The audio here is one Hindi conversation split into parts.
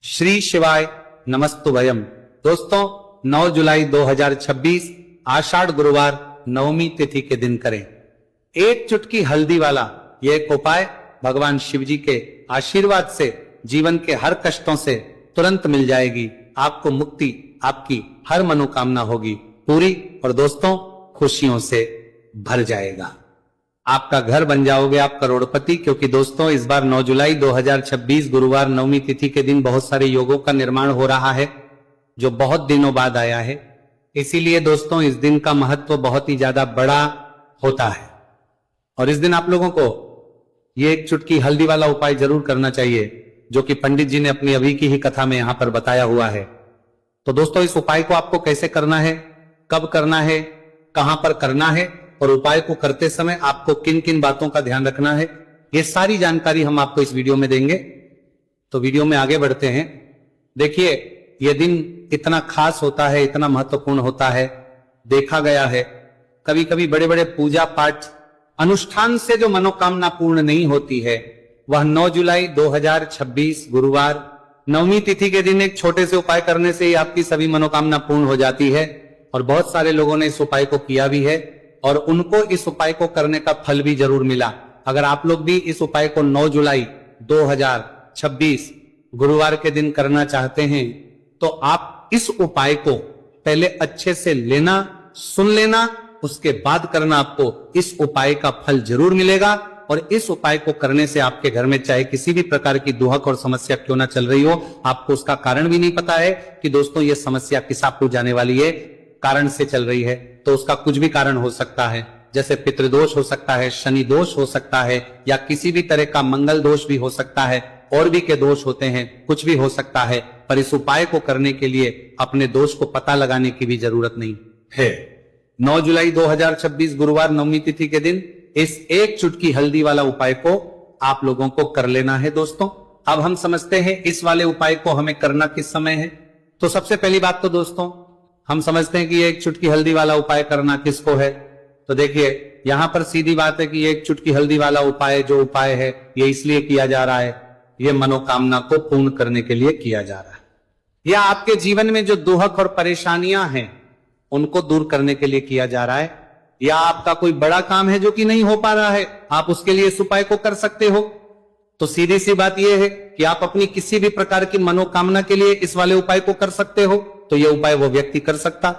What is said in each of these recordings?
श्री शिवाय नमस्तुभयम। दोस्तों 9 जुलाई 2026 आषाढ़ गुरुवार नवमी तिथि के दिन करें एक चुटकी हल्दी वाला यह एक उपाय। भगवान शिव जी के आशीर्वाद से जीवन के हर कष्टों से तुरंत मिल जाएगी, आपको मुक्ति, आपकी हर मनोकामना होगी पूरी और दोस्तों खुशियों से भर जाएगा। आपका घर बन जाओगे आप करोड़पति, क्योंकि दोस्तों इस बार 9 जुलाई 2026 गुरुवार नवमी तिथि के दिन बहुत सारे योगों का निर्माण हो रहा है जो बहुत दिनों बाद आया है। इसीलिए दोस्तों इस दिन का महत्व बहुत ही ज्यादा बड़ा होता है और इस दिन आप लोगों को ये एक चुटकी हल्दी वाला उपाय जरूर करना चाहिए जो कि पंडित जी ने अपनी अभी की ही कथा में यहां पर बताया हुआ है। तो दोस्तों इस उपाय को आपको कैसे करना है, कब करना है, कहां पर करना है और उपाय को करते समय आपको किन किन बातों का ध्यान रखना है, ये सारी जानकारी हम आपको इस वीडियो में देंगे। तो वीडियो में आगे बढ़ते हैं। देखिए यह दिन इतना खास होता है, इतना महत्वपूर्ण होता है, देखा गया है कभी कभी बड़े बड़े पूजा पाठ अनुष्ठान से जो मनोकामना पूर्ण नहीं होती है वह 9 जुलाई 2026 गुरुवार नवमी तिथि के दिन एक छोटे से उपाय करने से ही आपकी सभी मनोकामना पूर्ण हो जाती है। और बहुत सारे लोगों ने इस उपाय को किया भी है और उनको इस उपाय को करने का फल भी जरूर मिला। अगर आप लोग भी इस उपाय को 9 जुलाई 2026 गुरुवार के दिन करना चाहते हैं तो आप इस उपाय को पहले अच्छे से लेना, सुन लेना, उसके बाद करना। आपको इस उपाय का फल जरूर मिलेगा और इस उपाय को करने से आपके घर में चाहे किसी भी प्रकार की दुहक और समस्या क्यों ना चल रही हो, आपको उसका कारण भी नहीं पता है कि दोस्तों ये समस्या किस आपको जाने वाली है, कारण से चल रही है, तो उसका कुछ भी कारण हो सकता है। जैसे पितृदोष हो सकता है, शनि दोष हो सकता है या किसी भी तरह का मंगल दोष भी हो सकता है, और भी के दोष होते हैं, कुछ भी हो सकता है। पर इस उपाय को करने के लिए अपने दोष को पता लगाने की भी जरूरत नहीं है। 9 जुलाई 2026 गुरुवार नवमी तिथि के दिन इस एक चुटकी हल्दी वाला उपाय को आप लोगों को कर लेना है। दोस्तों अब हम समझते हैं इस वाले उपाय को हमें करना किस समय है। तो सबसे पहली बात तो दोस्तों हम समझते हैं कि एक चुटकी हल्दी वाला उपाय करना किसको है। तो देखिए यहां पर सीधी बात है कि एक चुटकी हल्दी वाला उपाय जो उपाय है ये इसलिए किया जा रहा है, ये मनोकामना को पूर्ण करने के लिए किया जा रहा है, या आपके जीवन में जो दुहक और परेशानियां हैं उनको दूर करने के लिए किया जा रहा है, या आपका कोई बड़ा काम है जो कि नहीं हो पा रहा है, आप उसके लिए इस उपाय को कर सकते हो। तो सीधी सी बात यह है कि आप अपनी किसी भी प्रकार की मनोकामना के लिए इस वाले उपाय को कर सकते हो। तो यह उपाय वो व्यक्ति कर सकता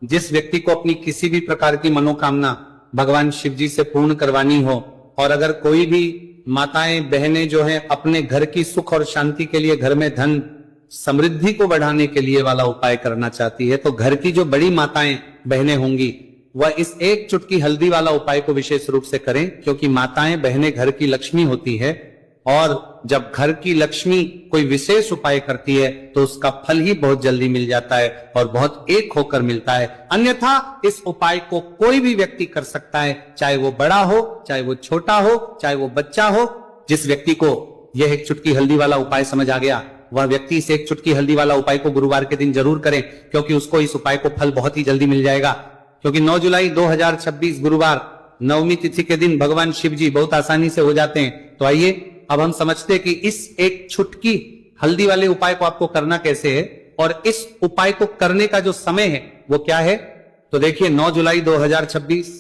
जिस व्यक्ति को अपनी किसी भी प्रकार की मनोकामना भगवान शिव जी से पूर्ण करवानी हो। और अगर कोई भी माताएं बहनें जो हैं अपने घर की सुख और शांति के लिए, घर में धन समृद्धि को बढ़ाने के लिए वाला उपाय करना चाहती है, तो घर की जो बड़ी माताएं बहनें होंगी वह इस एक चुटकी हल्दी वाला उपाय को विशेष रूप से करें, क्योंकि माताएं बहनें घर की लक्ष्मी होती है और जब घर की लक्ष्मी कोई विशेष उपाय करती है तो उसका फल ही बहुत जल्दी मिल जाता है और बहुत एक होकर मिलता है। अन्यथा इस उपाय को कोई भी व्यक्ति कर सकता है, चाहे वो बड़ा हो, चाहे वो छोटा हो, चाहे वो बच्चा हो। जिस व्यक्ति को यह एक चुटकी हल्दी वाला उपाय समझ आ गया वह व्यक्ति इस एक चुटकी हल्दी वाला उपाय को गुरुवार के दिन जरूर करें, क्योंकि उसको इस उपाय को फल बहुत ही जल्दी मिल जाएगा। क्योंकि 9 जुलाई 2026 गुरुवार नवमी तिथि के दिन भगवान शिव जी बहुत आसानी से हो जाते हैं। तो आइए अब हम समझते हैं कि इस एक चुटकी हल्दी वाले उपाय को आपको करना कैसे है और इस उपाय को करने का जो समय है वो क्या है। तो देखिए 9 जुलाई 2026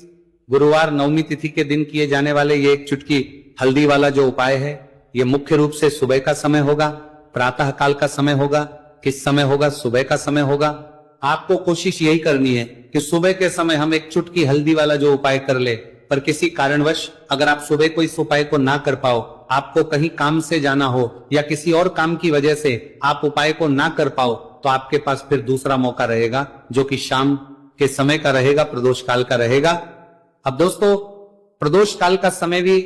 गुरुवार नवमी तिथि के दिन किए जाने वाले ये एक चुटकी हल्दी वाला जो उपाय है ये मुख्य रूप से सुबह का समय होगा, प्रातः काल का समय होगा। किस समय होगा? सुबह का समय होगा। आपको कोशिश यही करनी है कि सुबह के समय हम एक चुटकी हल्दी वाला जो उपाय कर ले। पर किसी कारणवश अगर आप सुबह को इस उपाय को ना कर पाओ, आपको कहीं काम से जाना हो या किसी और काम की वजह से आप उपाय को ना कर पाओ, तो आपके पास फिर दूसरा मौका रहेगा जो कि शाम के समय का रहेगा, प्रदोष काल का रहेगा। अब दोस्तों प्रदोष काल का समय भी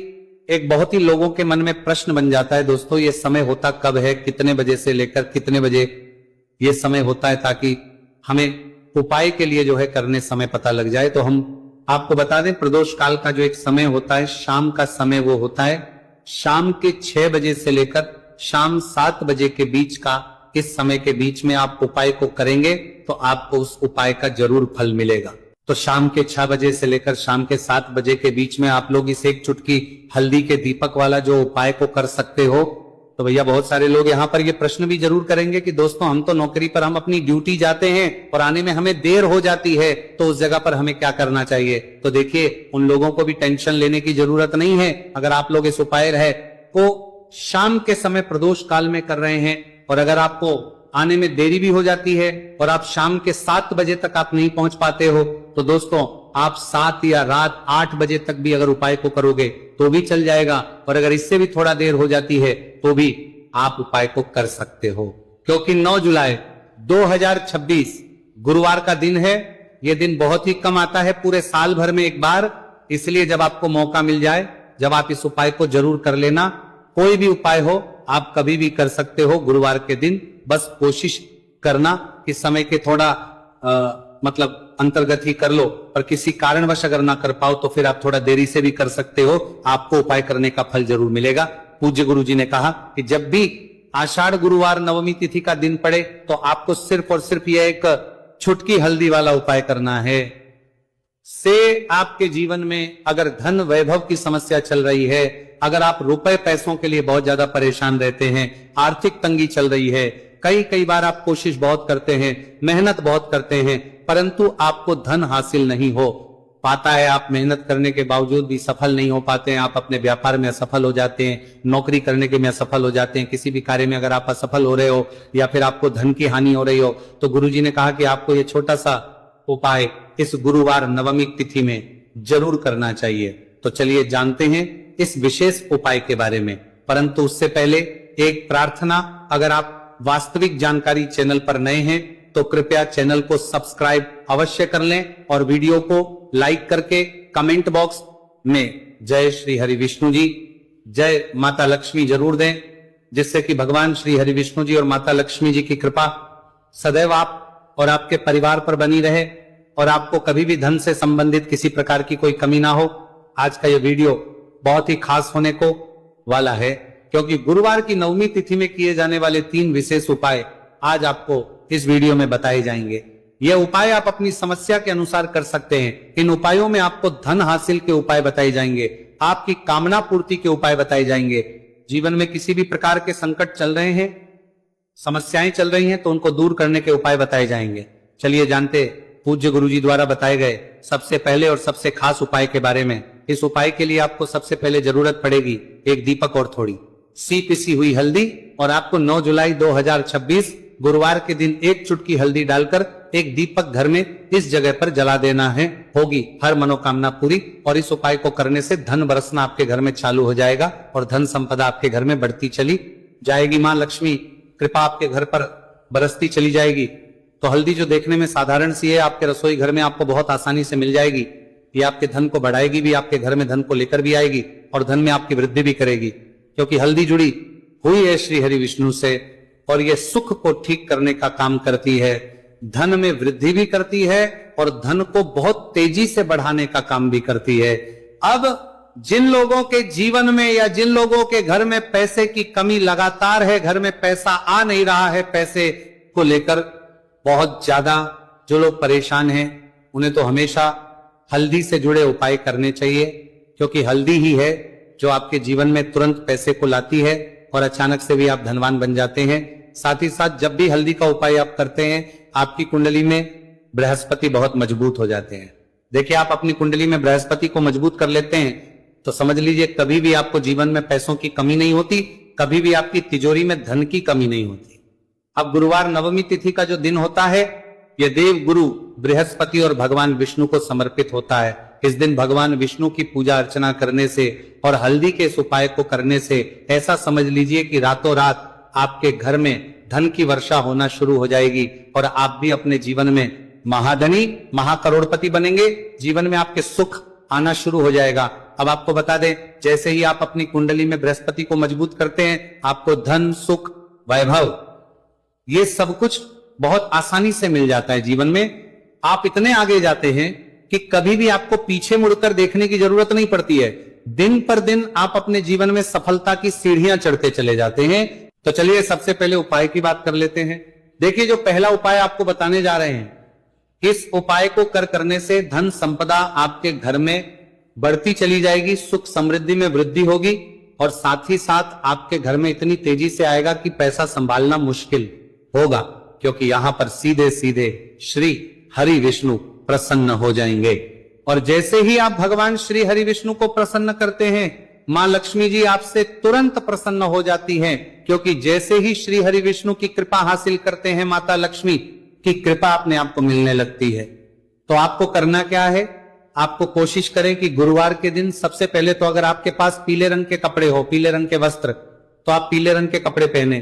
एक बहुत ही लोगों के मन में प्रश्न बन जाता है। दोस्तों ये समय होता कब है, कितने बजे से लेकर कितने बजे ये समय होता है, ताकि हमें उपाय के लिए जो है करने समय पता लग जाए। तो हम आपको बता दें प्रदोष काल का जो एक समय होता है, शाम का समय, वो होता है शाम के 6 बजे से लेकर शाम 7 बजे के बीच का। इस समय के बीच में आप उपाय को करेंगे तो आपको उस उपाय का जरूर फल मिलेगा। तो शाम के 6 बजे से लेकर शाम के 7 बजे के बीच में आप लोग इस एक चुटकी हल्दी के दीपक वाला जो उपाय को कर सकते हो। तो भैया बहुत सारे लोग यहाँ पर ये प्रश्न भी जरूर करेंगे कि दोस्तों हम तो नौकरी पर हम अपनी ड्यूटी जाते हैं और आने में हमें देर हो जाती है, तो उस जगह पर हमें क्या करना चाहिए। तो देखिए उन लोगों को भी टेंशन लेने की जरूरत नहीं है। अगर आप लोग इस उपाय है को शाम के समय प्रदोष काल में कर रहे हैं और अगर आपको आने में देरी भी हो जाती है और आप शाम के 7 बजे तक आप नहीं पहुंच पाते हो, तो दोस्तों आप 7 या रात 8 बजे तक भी अगर उपाय को करोगे तो भी चल जाएगा। और अगर इससे भी थोड़ा देर हो जाती है तो भी आप उपाय को कर सकते हो, क्योंकि 9 जुलाई 2026 गुरुवार का दिन है। यह दिन बहुत ही कम आता है पूरे साल भर में एक बार, इसलिए जब आपको मौका मिल जाए जब आप इस उपाय को जरूर कर लेना। कोई भी उपाय हो आप कभी भी कर सकते हो गुरुवार के दिन, बस कोशिश करना कि समय के थोड़ा मतलब अंतर्गत ही कर लो, पर किसी कारणवश अगर ना कर पाओ तो फिर आप थोड़ा देरी से भी कर सकते हो, आपको उपाय करने का फल जरूर मिलेगा। पूज्य गुरु जी ने कहा कि जब भी आषाढ़ गुरुवार नवमी तिथि का दिन पड़े तो आपको सिर्फ और सिर्फ यह एक छुटकी हल्दी वाला उपाय करना है। से आपके जीवन में अगर धन वैभव की समस्या चल रही है, अगर आप रुपए पैसों के लिए बहुत ज्यादा परेशान रहते हैं, आर्थिक तंगी चल रही है, कई बार आप कोशिश बहुत करते हैं, मेहनत बहुत करते हैं, परंतु आपको धन हासिल नहीं हो पाता है, आप मेहनत करने के बावजूद भी सफल नहीं हो पाते हैं, आप अपने व्यापार में असफल हो जाते हैं, नौकरी करने के में असफल हो जाते हैं, किसी भी कार्य में अगर आप असफल हो रहे हो या फिर आपको धन की हानि हो रही हो, तो गुरुजी ने कहा कि आपको ये छोटा सा उपाय इस गुरुवार नवमी तिथि में जरूर करना चाहिए। तो चलिए जानते हैं इस विशेष उपाय के बारे में, परंतु उससे पहले एक प्रार्थना, अगर आप वास्तविक जानकारी चैनल पर नए हैं तो कृपया चैनल को सब्सक्राइब अवश्य कर लें और वीडियो को लाइक करके कमेंट बॉक्स में जय श्री हरि विष्णु जी, जय माता लक्ष्मी जरूर दें, जिससे कि भगवान श्री हरि विष्णु जी और माता लक्ष्मी जी की कृपा सदैव आप और आपके परिवार पर बनी रहे और आपको कभी भी धन से संबंधित किसी प्रकार की कोई कमी ना हो। आज का यह वीडियो बहुत ही खास होने को वाला है, क्योंकि गुरुवार की नवमी तिथि में किए जाने वाले 3 विशेष उपाय आज आपको इस वीडियो में बताए जाएंगे। यह उपाय आप अपनी समस्या के अनुसार कर सकते हैं। इन उपायों में आपको धन हासिल के उपाय बताए जाएंगे, आपकी कामना पूर्ति के उपाय बताए जाएंगे। जीवन में किसी भी प्रकार के संकट चल रहे हैं, समस्याएं चल रही हैं, तो उनको दूर करने के उपाय बताए जाएंगे। चलिए जानते पूज्य गुरु जी द्वारा बताए गए सबसे पहले और सबसे खास उपाय के बारे में। इस उपाय के लिए आपको सबसे पहले जरूरत पड़ेगी एक दीपक और थोड़ी सी पिसी हुई हल्दी, और आपको 9 जुलाई 2026 गुरुवार के दिन एक चुटकी हल्दी डालकर एक दीपक घर में इस जगह पर जला देना है। होगी हर मनोकामना पूरी, और इस उपाय को करने से धन बरसना आपके घर में चालू हो जाएगा और धन संपदा आपके घर में बढ़ती चली जाएगी। मां लक्ष्मी कृपा आपके घर पर बरसती चली जाएगी। तो हल्दी जो देखने में साधारण सी है, आपके रसोई घर में आपको बहुत आसानी से मिल जाएगी। ये आपके धन को बढ़ाएगी भी, आपके घर में धन को लेकर भी आएगी और धन में आपकी वृद्धि भी करेगी, क्योंकि हल्दी जुड़ी हुई है श्री हरि विष्णु से और ये सुख को ठीक करने का काम करती है, धन में वृद्धि भी करती है और धन को बहुत तेजी से बढ़ाने का काम भी करती है। अब जिन लोगों के जीवन में या जिन लोगों के घर में पैसे की कमी लगातार है, घर में पैसा आ नहीं रहा है, पैसे को लेकर बहुत ज्यादा जो लोग परेशान हैं, उन्हें तो हमेशा हल्दी से जुड़े उपाय करने चाहिए, क्योंकि हल्दी ही है जो आपके जीवन में तुरंत पैसे को लाती है और अचानक से भी आप धनवान बन जाते हैं। साथ ही साथ जब भी हल्दी का उपाय आप करते हैं, आपकी कुंडली में बृहस्पति बहुत मजबूत हो जाते हैं। देखिए, आप अपनी कुंडली में बृहस्पति को मजबूत कर लेते हैं तो समझ लीजिए कभी भी आपको जीवन में पैसों की कमी नहीं होती, कभी भी आपकी तिजोरी में धन की कमी नहीं होती। अब गुरुवार नवमी तिथि का जो दिन होता है, यह देव गुरु बृहस्पति और भगवान विष्णु को समर्पित होता है। इस दिन भगवान विष्णु की पूजा अर्चना करने से और हल्दी के इस उपाय को करने से ऐसा समझ लीजिए कि रातों रात आपके घर में धन की वर्षा होना शुरू हो जाएगी और आप भी अपने जीवन में महाधनी महाकरोड़पति बनेंगे। जीवन में आपके सुख आना शुरू हो जाएगा। अब आपको बता दें, जैसे ही आप अपनी कुंडली में बृहस्पति को मजबूत करते हैं, आपको धन, सुख, वैभव, ये सब कुछ बहुत आसानी से मिल जाता है। जीवन में आप इतने आगे जाते हैं कि कभी भी आपको पीछे मुड़कर देखने की जरूरत नहीं पड़ती है। दिन पर दिन आप अपने जीवन में सफलता की सीढ़ियां चढ़ते चले जाते हैं। तो चलिए सबसे पहले उपाय की बात कर लेते हैं। देखिए, जो पहला उपाय आपको बताने जा रहे हैं, इस उपाय को करने से धन संपदा आपके घर में बढ़ती चली जाएगी, सुख समृद्धि में वृद्धि होगी और साथ ही साथ आपके घर में इतनी तेजी से आएगा कि पैसा संभालना मुश्किल होगा, क्योंकि यहां पर सीधे सीधे श्री हरि विष्णु प्रसन्न हो जाएंगे। और जैसे ही आप भगवान श्री हरि विष्णु को प्रसन्न करते हैं, मां लक्ष्मी जी आपसे तुरंत प्रसन्न हो जाती हैं, क्योंकि जैसे ही श्री हरि विष्णु की कृपा हासिल करते हैं, माता लक्ष्मी की कृपा अपने आप को मिलने लगती है। तो आपको करना क्या है, आपको कोशिश करें कि गुरुवार के दिन सबसे पहले तो अगर आपके पास पीले रंग के कपड़े हो, पीले रंग के वस्त्र, तो आप पीले रंग के कपड़े पहने।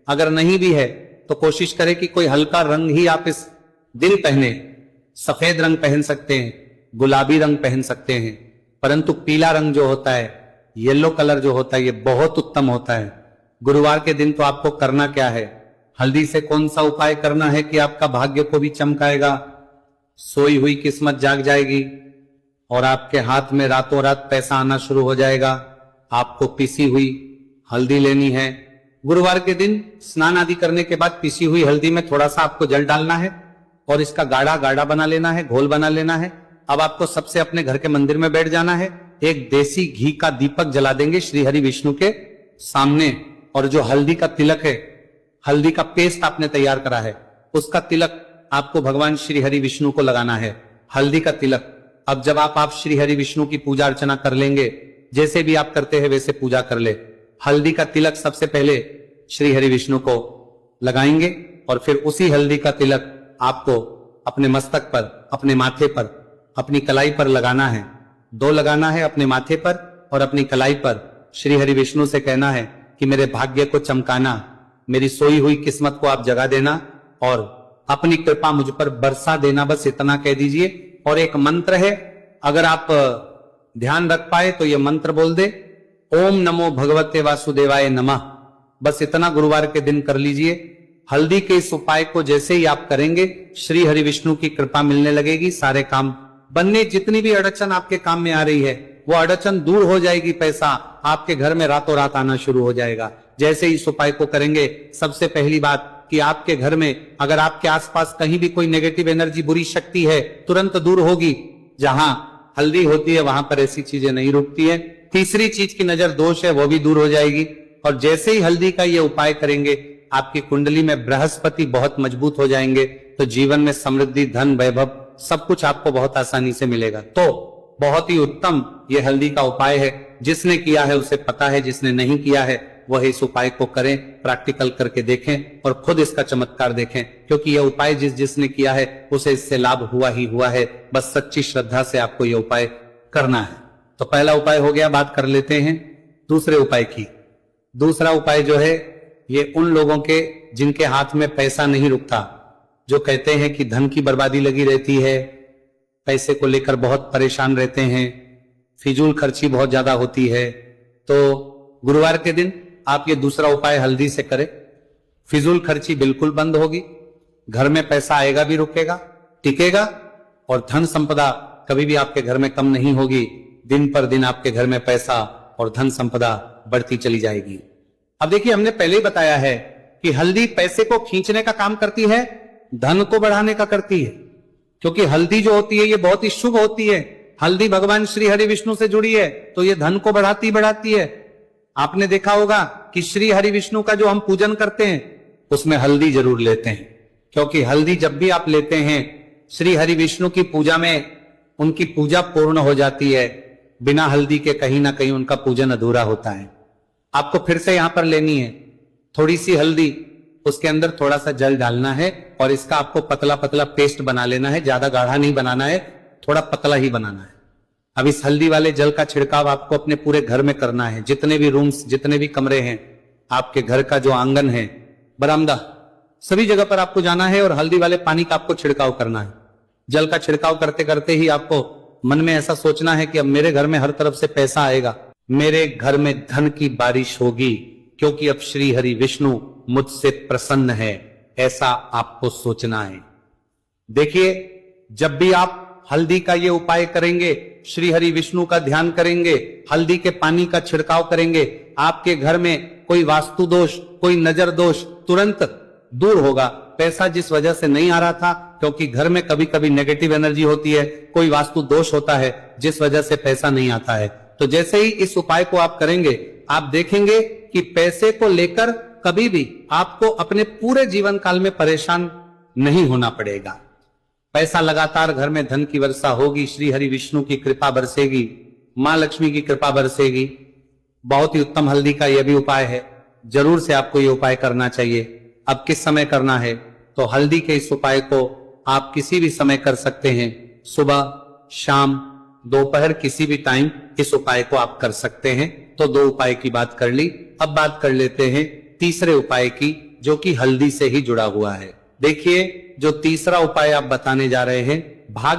अगर नहीं भी है तो कोशिश करें कि कोई हल्का रंग ही आप इस दिन पहने। सफेद रंग पहन सकते हैं, गुलाबी रंग पहन सकते हैं, परंतु पीला रंग जो होता है, येलो कलर जो होता है, ये बहुत उत्तम होता है। गुरुवार के दिन तो आपको करना क्या है, हल्दी से कौन सा उपाय करना है कि आपका भाग्य को भी चमकाएगा, सोई हुई किस्मत जाग जाएगी और आपके हाथ में रातों रात पैसा आना शुरू हो जाएगा। आपको पिसी हुई हल्दी लेनी है। गुरुवार के दिन स्नान आदि करने के बाद पिसी हुई हल्दी में थोड़ा सा आपको जल डालना है और इसका गाढ़ा गाढ़ा बना लेना है, घोल बना लेना है। अब आपको सबसे अपने घर के मंदिर में बैठ जाना है, एक देसी घी का दीपक जला देंगे श्री हरि विष्णु के सामने, और जो हल्दी का तिलक है, हल्दी का पेस्ट आपने तैयार करा है, उसका तिलक आपको भगवान श्री हरि विष्णु को लगाना है, हल्दी का तिलक। अब जब आप श्री हरि विष्णु की पूजा अर्चना कर लेंगे, जैसे भी आप करते हैं वैसे पूजा कर ले। हल्दी का तिलक सबसे पहले श्री हरि विष्णु को लगाएंगे और फिर उसी हल्दी का तिलक आपको अपने मस्तक पर, अपने माथे पर, अपनी कलाई पर लगाना है। 2 लगाना है, अपने माथे पर और अपनी कलाई पर। श्री हरि विष्णु से कहना है कि मेरे भाग्य को चमकाना, मेरी सोई हुई किस्मत को आप जगा देना और अपनी कृपा मुझ पर बरसा देना, बस इतना कह दीजिए। और एक मंत्र है, अगर आप ध्यान रख पाए तो यह मंत्र बोल दे, ओम नमो भगवते वासुदेवाय नमः। बस इतना गुरुवार के दिन कर लीजिए। हल्दी के इस उपाय को जैसे ही आप करेंगे, श्री हरि विष्णु की कृपा मिलने लगेगी, सारे काम बनने, जितनी भी अड़चन आपके काम में आ रही है वो अड़चन दूर हो जाएगी, पैसा आपके घर में रातों रात आना शुरू हो जाएगा। जैसे ही इस उपाय को करेंगे, सबसे पहली बात कि आपके घर में अगर आपके आसपास कहीं भी कोई नेगेटिव एनर्जी, बुरी शक्ति है, तुरंत दूर होगी। जहां हल्दी होती है वहां पर ऐसी चीजें नहीं रुकती है। तीसरी चीज की नजर दोष है, वो भी दूर हो जाएगी। और जैसे ही हल्दी का ये उपाय करेंगे, आपकी कुंडली में बृहस्पति बहुत मजबूत हो जाएंगे, तो जीवन में समृद्धि, धन, वैभव सब कुछ आपको बहुत आसानी से मिलेगा। तो बहुत ही उत्तम ये हल्दी का उपाय है। जिसने किया है उसे पता है, जिसने नहीं किया है वह इस उपाय को करें, प्रैक्टिकल करके देखें और खुद इसका चमत्कार देखें, क्योंकि यह उपाय जिसने किया है उसे इससे लाभ हुआ ही हुआ है। बस सच्ची श्रद्धा से आपको यह उपाय करना है। तो पहला उपाय हो गया, बात कर लेते हैं दूसरे उपाय की। दूसरा उपाय जो है, ये उन लोगों के जिनके हाथ में पैसा नहीं रुकता, जो कहते हैं कि धन की बर्बादी लगी रहती है, पैसे को लेकर बहुत परेशान रहते हैं, फिजूल खर्ची बहुत ज्यादा होती है। तो गुरुवार के दिन आप ये दूसरा उपाय हल्दी से करें, फिजूल खर्ची बिल्कुल बंद होगी, घर में पैसा आएगा भी, रुकेगा, टिकेगा, और धन संपदा कभी भी आपके घर में कम नहीं होगी। दिन पर दिन आपके घर में पैसा और धन संपदा बढ़ती चली जाएगी। अब देखिए, हमने पहले ही बताया है कि हल्दी पैसे को खींचने का काम करती है, धन को बढ़ाने का करती है, क्योंकि हल्दी जो होती है ये बहुत ही शुभ होती है। हल्दी भगवान श्री हरि विष्णु से जुड़ी है, तो ये धन को बढ़ाती है। आपने देखा होगा कि श्री हरि विष्णु का जो हम पूजन करते हैं उसमें हल्दी जरूर लेते हैं, क्योंकि हल्दी जब भी आप लेते हैं, श्री हरि विष्णु की पूजा में उनकी पूजा पूर्ण हो जाती है। बिना हल्दी के कहीं ना कहीं उनका पूजन अधूरा होता है। आपको फिर से यहां पर लेनी है थोड़ी सी हल्दी, उसके अंदर थोड़ा सा जल डालना है और इसका आपको पतला पतला पेस्ट बना लेना है। ज्यादा गाढ़ा नहीं बनाना है, थोड़ा पतला ही बनाना है। अब इस हल्दी वाले जल का छिड़काव आपको अपने पूरे घर में करना है। जितने भी रूम्स, जितने भी कमरे हैं, आपके घर का जो आंगन है, बरामदा, सभी जगह पर आपको जाना है और हल्दी वाले पानी का आपको छिड़काव करना है। जल का छिड़काव करते करते ही आपको मन में ऐसा सोचना है कि अब मेरे घर में हर तरफ से पैसा आएगा, मेरे घर में धन की बारिश होगी, क्योंकि अब श्री हरि विष्णु मुझसे प्रसन्न है। ऐसा आपको सोचना है। देखिए, जब भी आप हल्दी का ये उपाय करेंगे, श्री हरि विष्णु का ध्यान करेंगे, हल्दी के पानी का छिड़काव करेंगे, आपके घर में कोई वास्तु दोष, कोई नजर दोष तुरंत दूर होगा। पैसा जिस वजह से नहीं आ रहा था, क्योंकि घर में कभी कभी नेगेटिव एनर्जी होती है, कोई वास्तु दोष होता है जिस वजह से पैसा नहीं आता है, तो जैसे ही इस उपाय को आप करेंगे, आप देखेंगे कि पैसे को लेकर कभी भी आपको अपने पूरे जीवन काल में परेशान नहीं होना पड़ेगा। पैसा लगातार घर में धन की वर्षा होगी, श्री हरि विष्णु की कृपा बरसेगी, मां लक्ष्मी की कृपा बरसेगी। बहुत ही उत्तम हल्दी का यह भी उपाय है, जरूर से आपको यह उपाय करना चाहिए। अब किस समय करना है, तो हल्दी के इस उपाय को आप किसी भी समय कर सकते हैं, सुबह, शाम, दोपहर, किसी भी टाइम इस उपाय को आप कर सकते हैं। तो 2 उपाय की बात कर ली, अब बात कर लेते हैं तीसरे उपाय की, जो कि हल्दी से ही जुड़ा हुआ है। देखिए, जो तीसरा उपाय आप बताने जा रहे हैं, भाग्य